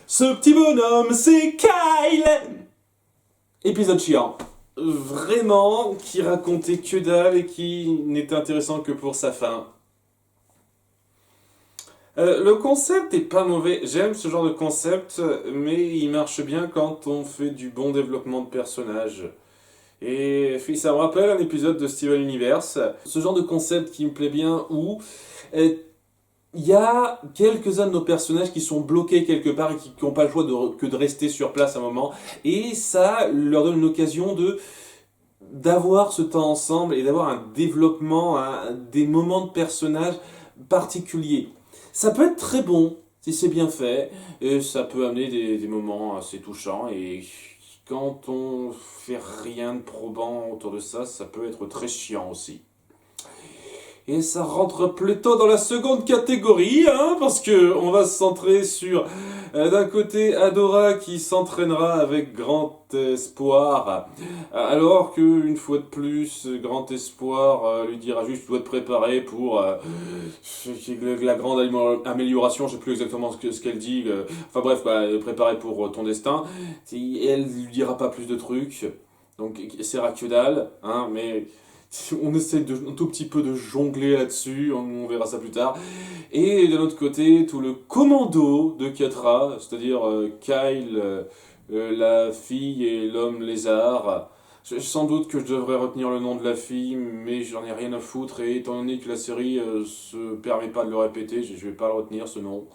Ce petit bonhomme, c'est Kyle. Épisode chiant. Vraiment, qui racontait que dalle et qui n'était intéressant que pour sa fin. Le concept est pas mauvais, j'aime ce genre de concept, mais il marche bien quand on fait du bon développement de personnages. Et ça me rappelle un épisode de Steven Universe, ce genre de concept qui me plaît bien où il y a quelques-uns de nos personnages qui sont bloqués quelque part et qui n'ont pas le choix que de rester sur place un moment, et ça leur donne une occasion d'avoir ce temps ensemble et d'avoir un développement, des moments de personnages particuliers. Ça peut être très bon si c'est bien fait, et ça peut amener des moments assez touchants, et quand on fait rien de probant autour de ça, ça peut être très chiant aussi. Et ça rentre plutôt dans la seconde catégorie, parce que on va se centrer sur, d'un côté, Adora qui s'entraînera avec grand espoir, alors qu'une fois de plus, grand espoir lui dira juste tu dois te préparer pour la grande amélioration, je sais plus exactement ce qu'elle dit, enfin bref, préparer pour ton destin. Et elle lui dira pas plus de trucs, donc c'est que dalle, mais on essaie un tout petit peu de jongler là-dessus, on verra ça plus tard. Et de l'autre côté, tout le commando de Catra, c'est-à-dire Kyle, la fille et l'homme lézard. Sans doute que je devrais retenir le nom de la fille, mais j'en ai rien à foutre, et étant donné que la série se permet pas de le répéter, je vais pas le retenir ce nom.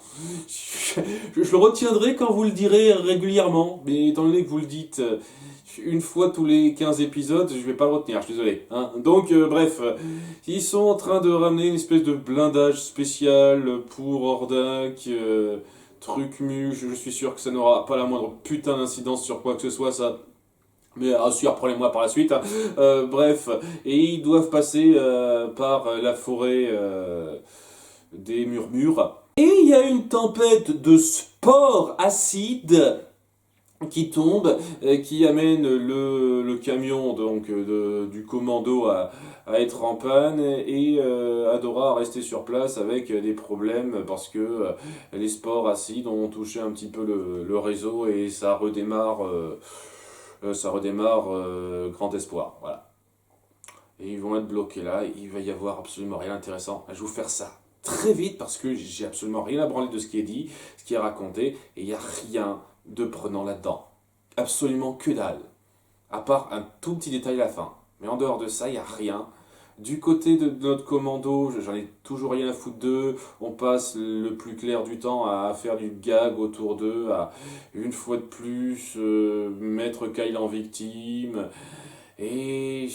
Je le retiendrai quand vous le direz régulièrement, mais étant donné que vous le dites une fois tous les 15 épisodes, je vais pas le retenir, je suis désolé. Donc, bref, ils sont en train de ramener une espèce de blindage spécial pour Hordak, truc mu, je suis sûr que ça n'aura pas la moindre putain d'incidence sur quoi que ce soit, ça. Mais surprenez-moi par la suite. Bref, et ils doivent passer par la forêt des murmures. Et il y a une tempête de spores acides qui tombe, qui amène le camion donc du commando à être en panne, et Adora à rester sur place avec des problèmes parce que les spores acides ont touché un petit peu le réseau, et ça redémarre grand espoir, voilà. Et ils vont être bloqués là, il va y avoir absolument rien d'intéressant. Je vais vous faire ça très vite parce que j'ai absolument rien à branler de ce qui est dit, ce qui est raconté, et il n'y a rien de prenant là-dedans. Absolument que dalle. À part un tout petit détail à la fin. Mais en dehors de ça, il n'y a rien. Du côté de notre commando, j'en ai toujours rien à foutre d'eux. On passe le plus clair du temps à faire du gag autour d'eux, à une fois de plus mettre Kyle en victime, et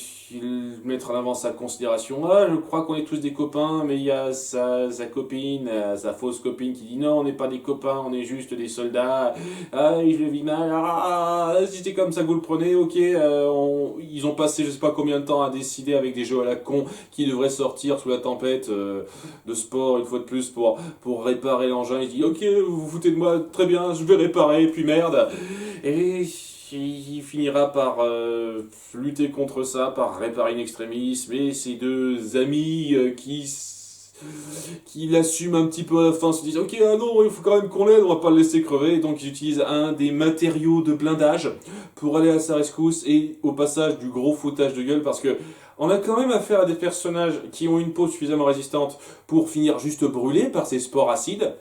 mettre en avant sa considération. Je crois qu'on est tous des copains, mais il y a sa copine, sa fausse copine qui dit non, on n'est pas des copains, on est juste des soldats. Je le vis mal. Si c'est comme ça que vous le prenez, ok. Ils ont passé je sais pas combien de temps à décider avec des jeux à la con qui devraient sortir sous la tempête de sport une fois de plus pour réparer l'engin. Il dit ok, vous vous foutez de moi, très bien, je vais réparer, puis merde. Et il finira par lutter contre ça, par réparer in extremis, mais ces deux amis qui l'assument un petit peu à la fin, se disent ok, non, il faut quand même qu'on l'aide, on va pas le laisser crever, et donc ils utilisent un des matériaux de blindage pour aller à sa rescousse, et au passage du gros foutage de gueule, parce que on a quand même affaire à des personnages qui ont une peau suffisamment résistante pour finir juste brûlés par ces spores acides.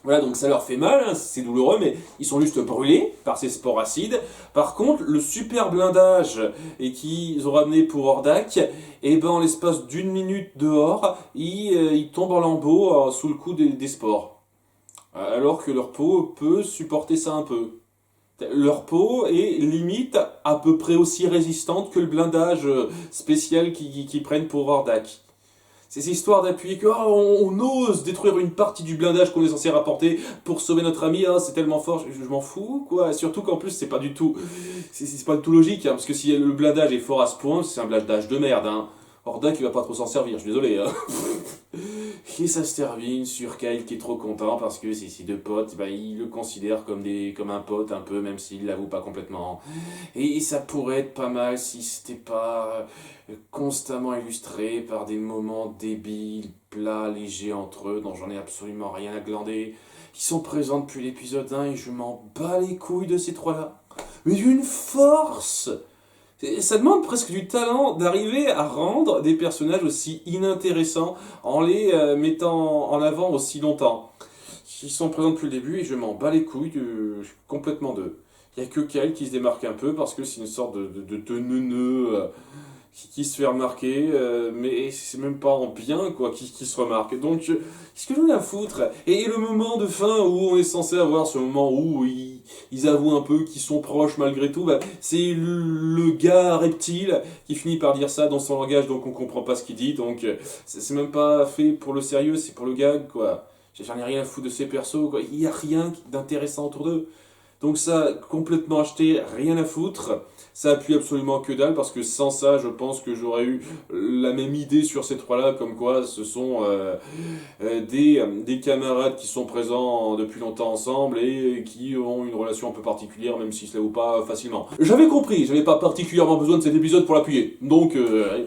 Voilà, donc ça leur fait mal, c'est douloureux, mais ils sont juste brûlés par ces spores acides. Par contre, le super blindage qu'ils ont ramené pour Hordak, en l'espace d'une minute dehors, il tombe en lambeaux sous le coup des spores. Alors que leur peau peut supporter ça un peu. Leur peau est limite à peu près aussi résistante que le blindage spécial qu'ils prennent pour Hordak. Ces histoires d'appuyer que on ose détruire une partie du blindage qu'on est censé rapporter pour sauver notre ami, c'est tellement fort, je m'en fous, quoi. Surtout qu'en plus, c'est pas du tout logique, parce que si le blindage est fort à ce point, c'est un blindage de merde, Hordak, il va pas trop s'en servir, je suis désolé, Et ça se termine sur Kyle qui est trop content parce que ses deux potes, ils le considèrent comme un pote un peu, même s'il l'avoue pas complètement. Et ça pourrait être pas mal si c'était pas constamment illustré par des moments débiles, plats, légers entre eux, dont j'en ai absolument rien à glander. qui sont présents depuis l'épisode 1 et je m'en bats les couilles de ces trois-là. Mais d'une force! Ça demande presque du talent d'arriver à rendre des personnages aussi inintéressants en les mettant en avant aussi longtemps. Ils sont présents depuis le début et je m'en bats les couilles complètement d'eux. Il n'y a que Kyle qui se démarque un peu parce que c'est une sorte de neuneu qui se fait remarquer, mais c'est même pas en bien quoi qui se remarque. Donc, qu'est-ce que j'en ai à foutre? Et le moment de fin où on est censé avoir ce moment où ils avouent un peu qu'ils sont proches malgré tout, bah, c'est le gars reptile qui finit par dire ça dans son langage, donc on comprend pas ce qu'il dit. Donc, c'est même pas fait pour le sérieux, c'est pour le gag quoi. J'en ai rien à foutre de ces persos, quoi. Il y a rien d'intéressant autour d'eux. Donc ça, complètement acheté, rien à foutre. Ça appuie absolument que dalle, parce que sans ça, je pense que j'aurais eu la même idée sur ces trois-là, comme quoi ce sont des camarades qui sont présents depuis longtemps ensemble et qui ont une relation un peu particulière, même si cela ou pas facilement. J'avais compris, j'avais pas particulièrement besoin de cet épisode pour l'appuyer. Donc,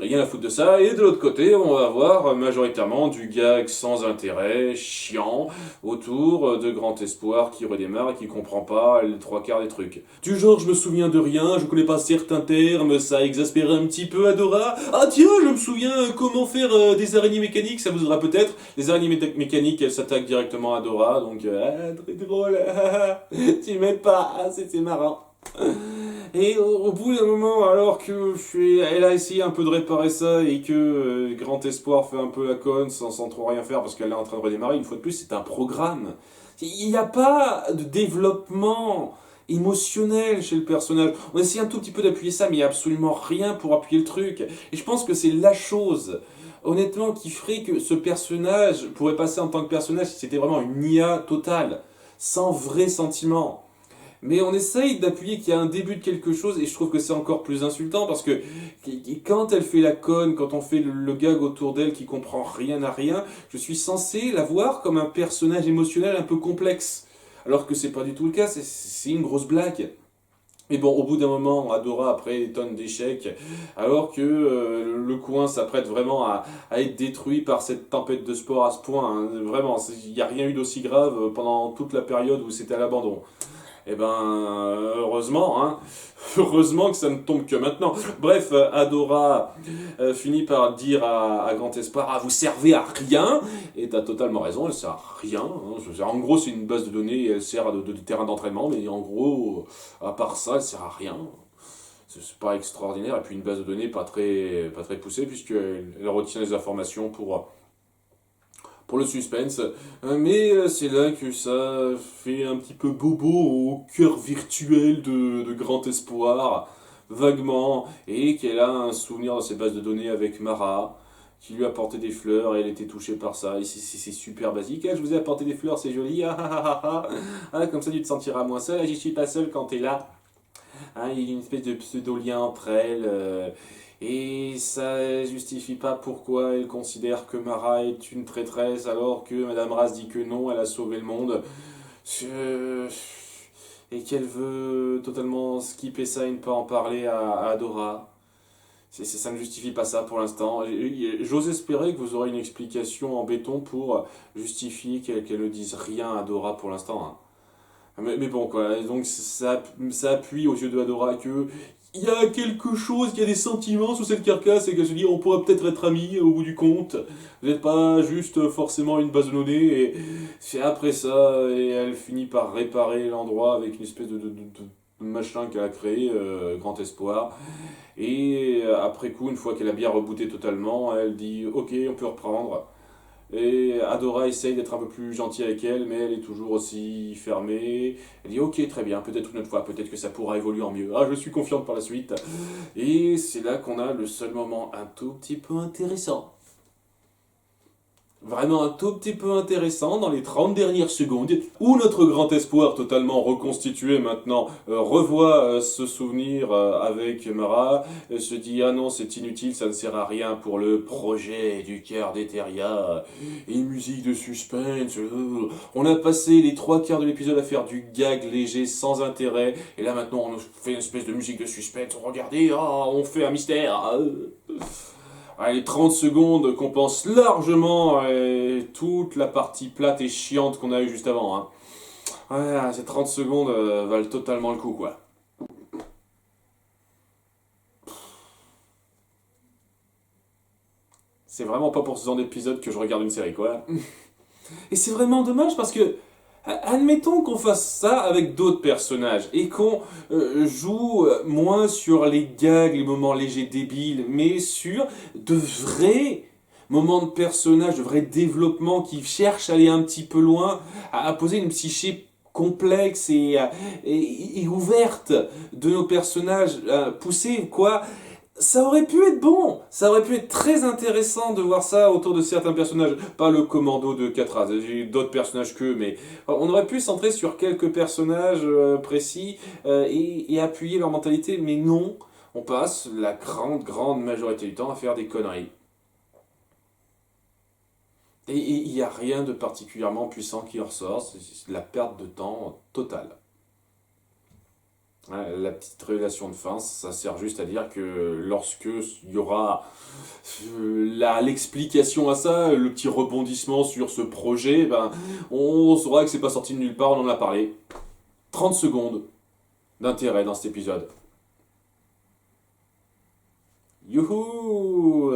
rien à foutre de ça. Et de l'autre côté, on va avoir majoritairement du gag sans intérêt, chiant, autour de Grand Espoir qui redémarre et qui comprend pas les trois quarts des trucs. Du genre, je me souviens de rien, je connais pas certains termes, ça a exaspéré un petit peu Adora. Ah tiens, je me souviens comment faire des araignées mécaniques, ça vous aura peut-être. Les araignées mécaniques, elles s'attaquent directement à Adora, donc très drôle. Tu m'aimes pas, c'est marrant. Et au bout d'un moment, alors que elle a essayé un peu de réparer ça et que Grand Espoir fait un peu la conne sans trop rien faire parce qu'elle est en train de redémarrer, une fois de plus, c'est un programme. Il n'y a pas de développement émotionnel chez le personnage. On essaie un tout petit peu d'appuyer ça, mais il n'y a absolument rien pour appuyer le truc. Et je pense que c'est la chose, honnêtement, qui ferait que ce personnage pourrait passer en tant que personnage si c'était vraiment une IA totale, sans vrai sentiment. Mais on essaye d'appuyer qu'il y a un début de quelque chose et je trouve que c'est encore plus insultant parce que quand elle fait la conne, quand on fait le gag autour d'elle qui comprend rien à rien, je suis censé la voir comme un personnage émotionnel un peu complexe. Alors que c'est pas du tout le cas, c'est une grosse blague. Mais bon, au bout d'un moment, Adora, après des tonnes d'échecs, alors que le coin s'apprête vraiment à être détruit par cette tempête de sport à ce point, hein, vraiment, il n'y a rien eu d'aussi grave pendant toute la période où c'était à l'abandon. Eh ben, heureusement, hein. Heureusement que ça ne tombe que maintenant. Bref, Adora finit par dire à Grand Espoir, ah, vous servez à rien. Et t'as totalement raison, elle sert à rien. Hein. En gros, c'est une base de données, elle sert de terrain d'entraînement, mais en gros, à part ça, elle sert à rien. C'est pas extraordinaire. Et puis une base de données pas très poussée, puisqu'elle retient les informations pour le suspense, mais c'est là que ça fait un petit peu bobo au cœur virtuel de Grand Espoir, vaguement, et qu'elle a un souvenir dans ses bases de données avec Mara, qui lui a apporté des fleurs, et elle était touchée par ça, et c'est super basique, ah, je vous ai apporté des fleurs, c'est joli, ah, ah, ah, ah, ah, comme ça tu te sentiras moins seul, j'y suis pas seul quand t'es là. Hein, il y a une espèce de pseudo-lien entre elles, et ça justifie pas pourquoi elle considère que Mara est une traîtresse alors que Madame Raz dit que non, elle a sauvé le monde. Et qu'elle veut totalement skipper ça et ne pas en parler à Adora. Ça ne justifie pas ça pour l'instant. J'ose espérer que vous aurez une explication en béton pour justifier qu'elle ne dise rien à Adora pour l'instant. Hein. Mais bon, quoi, donc ça appuie aux yeux de Adora que il y a quelque chose, il y a des sentiments sous cette carcasse et qu'elle se dit on pourrait peut-être être amis au bout du compte. Vous n'êtes pas juste forcément une base de données et c'est après ça et elle finit par réparer l'endroit avec une espèce de machin qu'elle a créé, Grand Espoir. Et après coup, une fois qu'elle a bien rebooté totalement, elle dit ok, on peut reprendre. Et Adora essaye d'être un peu plus gentille avec elle, mais elle est toujours aussi fermée. Elle dit ok, très bien, peut-être une autre fois, peut-être que ça pourra évoluer en mieux. Ah, je suis confiante par la suite. Et c'est là qu'on a le seul moment un tout petit peu intéressant. Vraiment un tout petit peu intéressant dans les 30 dernières secondes, où notre Grand Espoir, totalement reconstitué maintenant, revoit ce souvenir avec Mara, se dit « Ah non, c'est inutile, ça ne sert à rien pour le projet du cœur d'Eteria. » Et musique de suspense, on a passé les 3 quarts de l'épisode à faire du gag léger, sans intérêt, et là maintenant on fait une espèce de musique de suspense, regardez, oh, on fait un mystère. les 30 secondes compensent largement toute la partie plate et chiante qu'on a eue juste avant. Hein. Ouais, ces 30 secondes valent totalement le coup, quoi. C'est vraiment pas pour ce genre d'épisode que je regarde une série, quoi. Et c'est vraiment dommage parce que, admettons qu'on fasse ça avec d'autres personnages et qu'on joue moins sur les gags, les moments légers débiles, mais sur de vrais moments de personnages, de vrais développements qui cherchent à aller un petit peu loin, à poser une psyché complexe et ouverte de nos personnages, pousser quoi. Ça aurait pu être bon, ça aurait pu être très intéressant de voir ça autour de certains personnages. Pas le commando de Katraz, j'ai d'autres personnages qu'eux, mais on aurait pu se centrer sur quelques personnages précis et appuyer leur mentalité, mais non, on passe la grande majorité du temps à faire des conneries. Et il n'y a rien de particulièrement puissant qui ressort, c'est de la perte de temps totale. Ouais, la petite révélation de fin, ça sert juste à dire que lorsque il y aura l'explication à ça, le petit rebondissement sur ce projet, ben, on saura que c'est pas sorti de nulle part, on en a parlé. 30 secondes d'intérêt dans cet épisode. Youhou!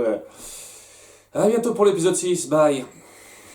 À bientôt pour l'épisode 6, bye!